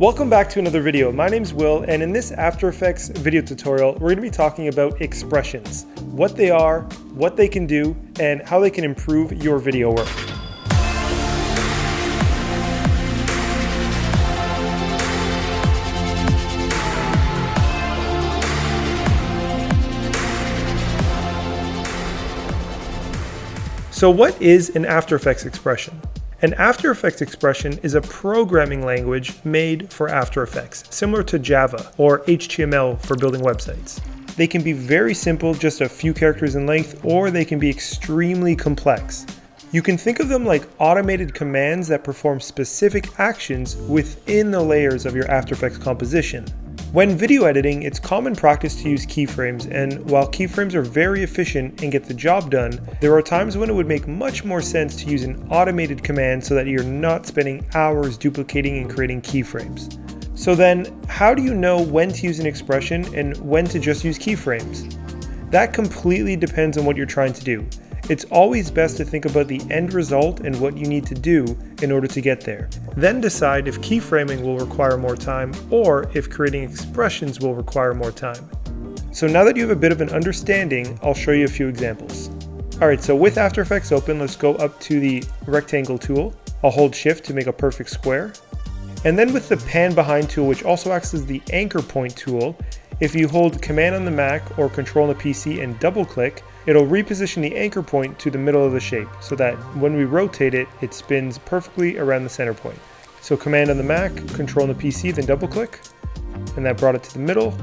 Welcome back to another video. My name's Will, and in this After Effects video tutorial, we're going to be talking about expressions, what they are, what they can do, and how they can improve your video work. So what is an After Effects expression? An After Effects expression is a programming language made for After Effects, similar to Java or HTML for building websites. They can be very simple, just a few characters in length, or they can be extremely complex. You can think of them like automated commands that perform specific actions within the layers of your After Effects composition. When video editing, it's common practice to use keyframes, and while keyframes are very efficient and get the job done, there are times when it would make much more sense to use an automated command so that you're not spending hours duplicating and creating keyframes. So then, how do you know when to use an expression and when to just use keyframes? That completely depends on what you're trying to do. It's always best to think about the end result and what you need to do in order to get there. Then decide if keyframing will require more time or if creating expressions will require more time. So now that you have a bit of an understanding, I'll show you a few examples. Alright, so with After Effects open, let's go up to the rectangle tool. I'll hold Shift to make a perfect square. And then with the pan behind tool, which also acts as the anchor point tool, if you hold Command on the Mac or Control on the PC and double click, it'll reposition the anchor point to the middle of the shape so that when we rotate it, it spins perfectly around the center point. So Command on the Mac, Control on the PC, then double click, and that brought it to the middle.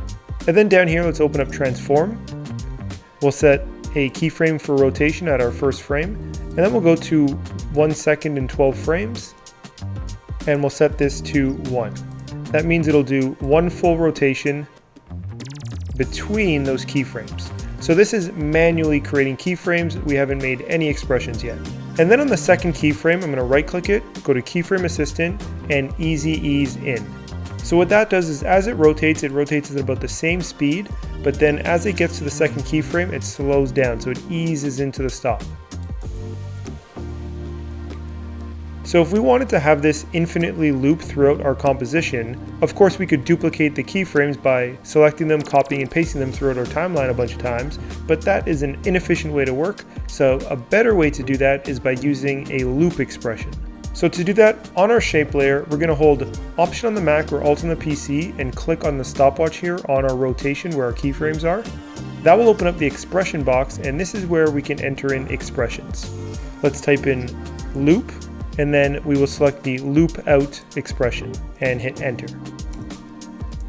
And then down here, let's open up Transform. We'll set a keyframe for rotation at our first frame, and then we'll go to 1 second and 12 frames, and we'll set this to 1. That means it'll do 1 full rotation between those keyframes. So this is manually creating keyframes. We haven't made any expressions yet. And then on the second keyframe, I'm going to right click it, go to Keyframe Assistant, and Easy Ease In. So what that does is as it rotates at about the same speed, but then as it gets to the second keyframe, it slows down, so it eases into the stop. So if we wanted to have this infinitely loop throughout our composition, of course we could duplicate the keyframes by selecting them, copying and pasting them throughout our timeline a bunch of times, but that is an inefficient way to work. So a better way to do that is by using a loop expression. So to do that, on our shape layer, we're going to hold Option on the Mac or Alt on the PC and click on the stopwatch here on our rotation where our keyframes are. That will open up the expression box, and this is where we can enter in expressions. Let's type in loop, and then we will select the loop out expression and hit enter.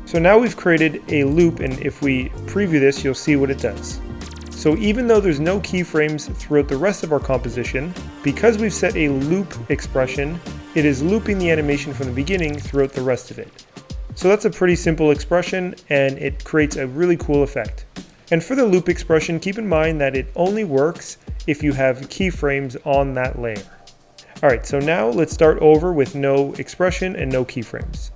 So now we've created a loop, and if we preview this, you'll see what it does. So even though there's no keyframes throughout the rest of our composition, because we've set a loop expression, it is looping the animation from the beginning throughout the rest of it. So that's a pretty simple expression, and it creates a really cool effect. And for the loop expression, keep in mind that it only works if you have keyframes on that layer. Alright, so now let's start over with no expression and no keyframes.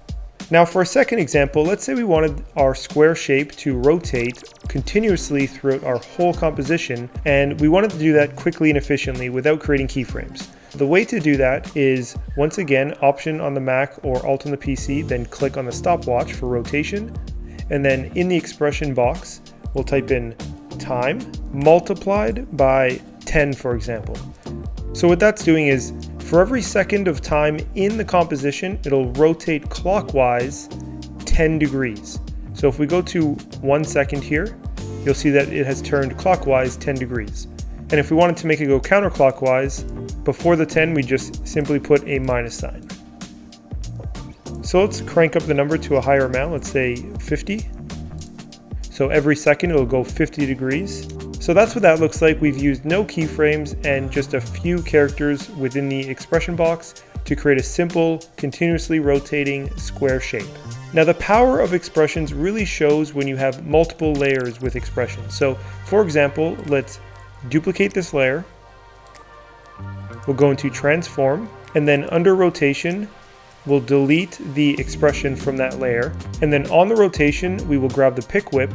Now for a second example, let's say we wanted our square shape to rotate continuously throughout our whole composition, and we wanted to do that quickly and efficiently without creating keyframes. The way to do that is, once again, Option on the Mac or Alt on the PC, then click on the stopwatch for rotation, and then in the expression box, we'll type in time multiplied by 10, for example. So what that's doing is, for every second of time in the composition, it'll rotate clockwise 10 degrees. So if we go to 1 second here, you'll see that it has turned clockwise 10 degrees. And if we wanted to make it go counterclockwise, before the 10, we just simply put a minus sign. So let's crank up the number to a higher amount, let's say 50. So every second it'll go 50 degrees. So that's what that looks like. We've used no keyframes and just a few characters within the expression box to create a simple, continuously rotating square shape. Now the power of expressions really shows when you have multiple layers with expressions. So for example, let's duplicate this layer. We'll go into Transform, and then under Rotation, we'll delete the expression from that layer. And then on the rotation, we will grab the pick whip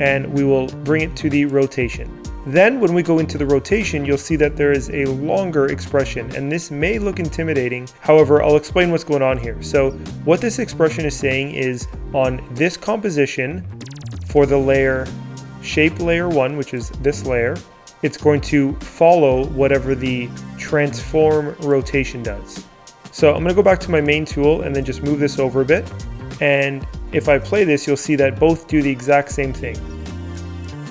and we will bring it to the rotation. Then when we go into the rotation, you'll see that there is a longer expression, and this may look intimidating. However, I'll explain what's going on here. So what this expression is saying is on this composition for the layer shape layer 1, which is this layer, it's going to follow whatever the transform rotation does. So I'm going to go back to my main tool and then just move this over a bit. And if I play this, you'll see that both do the exact same thing.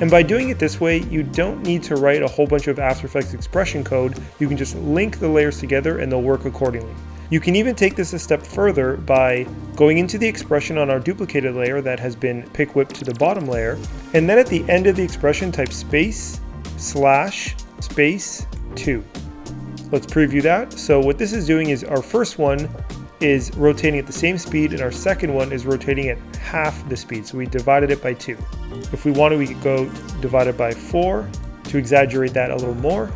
And by doing it this way, you don't need to write a whole bunch of After Effects expression code. You can just link the layers together and they'll work accordingly. You can even take this a step further by going into the expression on our duplicated layer that has been pick whipped to the bottom layer. And then at the end of the expression, type space / space 2. Let's preview that. So what this is doing is our first one is rotating at the same speed and our second one is rotating at half the speed. So we divided it by 2. If we wanted, we could go divide it by 4 to exaggerate that a little more.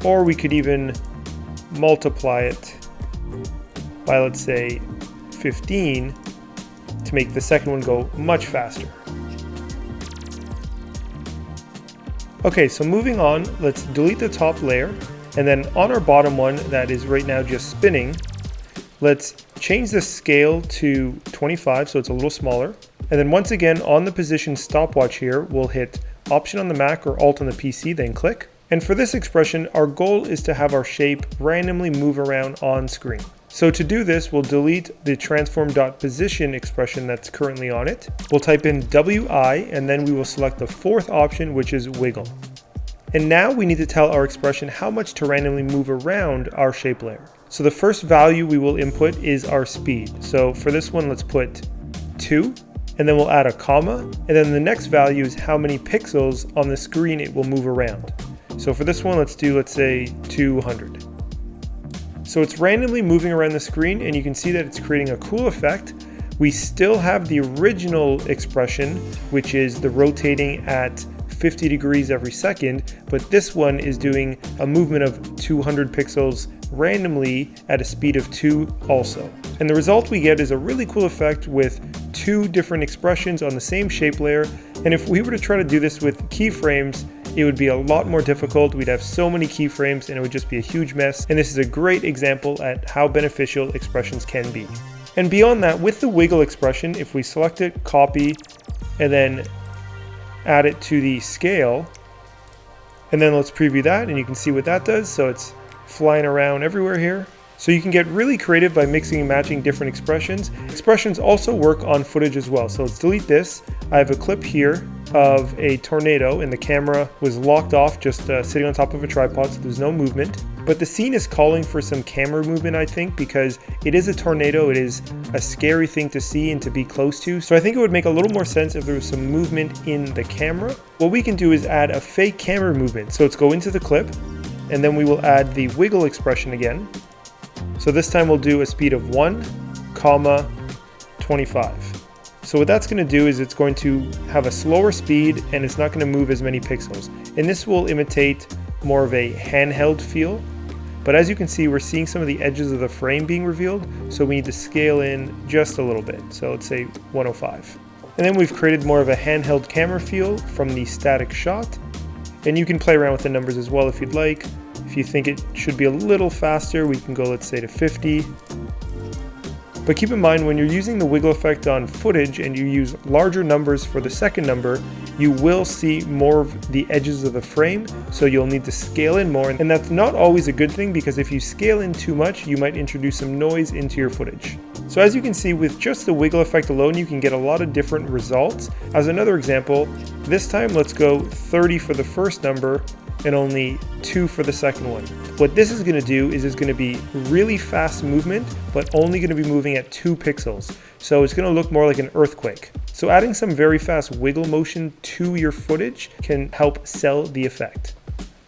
Or we could even multiply it by, let's say, 15 to make the second one go much faster. Okay, so moving on, let's delete the top layer. And then on our bottom one that is right now just spinning, let's change the scale to 25 so it's a little smaller. And then once again on the position stopwatch here, we'll hit Option on the Mac or Alt on the PC, then click. And for this expression, our goal is to have our shape randomly move around on screen. So to do this, we'll delete the transform.position expression that's currently on it. We'll type in WI and then we will select the fourth option, which is wiggle. And now we need to tell our expression how much to randomly move around our shape layer. So the first value we will input is our speed. So for this one, let's put 2, and then we'll add a comma, and then the next value is how many pixels on the screen it will move around. So for this one, let's say 200. So it's randomly moving around the screen, and you can see that it's creating a cool effect. We still have the original expression, which is the rotating at 50 degrees every second, but this one is doing a movement of 200 pixels randomly at a speed of 2 also. And the result we get is a really cool effect with 2 different expressions on the same shape layer. And if we were to try to do this with keyframes, it would be a lot more difficult. We'd have so many keyframes and it would just be a huge mess. And this is a great example at how beneficial expressions can be. And beyond that, with the wiggle expression, if we select it, copy, and then add it to the scale, and then let's preview that and you can see what that does. So it's flying around everywhere here. So you can get really creative by mixing and matching different expressions. Expressions also work on footage as well. So let's delete this. I have a clip here of a tornado and the camera was locked off, just sitting on top of a tripod, so there's no movement. But the scene is calling for some camera movement, I think, because it is a tornado. It is a scary thing to see and to be close to. So I think it would make a little more sense if there was some movement in the camera. What we can do is add a fake camera movement. So let's go into the clip and then we will add the wiggle expression again. So this time we'll do a speed of 1, 25. So what that's going to do is it's going to have a slower speed and it's not going to move as many pixels. And this will imitate more of a handheld feel. But as you can see, we're seeing some of the edges of the frame being revealed. So we need to scale in just a little bit. So let's say 105. And then we've created more of a handheld camera feel from the static shot. And you can play around with the numbers as well if you'd like. If you think it should be a little faster, we can go, let's say, to 50. But keep in mind, when you're using the wiggle effect on footage and you use larger numbers for the second number, you will see more of the edges of the frame, so you'll need to scale in more. And that's not always a good thing, because if you scale in too much, you might introduce some noise into your footage. So as you can see, with just the wiggle effect alone, you can get a lot of different results. As another example, this time let's go 30 for the first number and only 2 for the second one. What this is going to do is it's going to be really fast movement, but only going to be moving at 2 pixels. So it's going to look more like an earthquake. So adding some very fast wiggle motion to your footage can help sell the effect.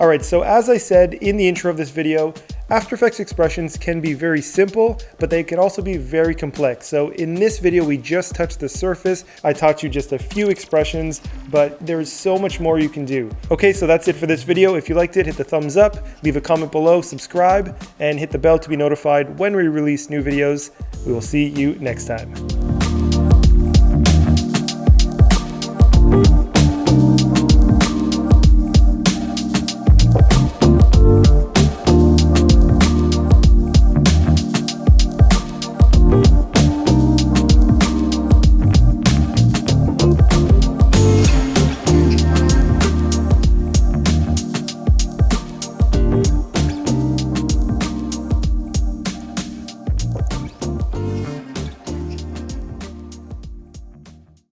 Alright, so as I said in the intro of this video, After Effects expressions can be very simple, but they can also be very complex. So in this video, we just touched the surface. I taught you just a few expressions, but there's so much more you can do. Okay, so that's it for this video. If you liked it, hit the thumbs up, leave a comment below, subscribe, and hit the bell to be notified when we release new videos. We will see you next time.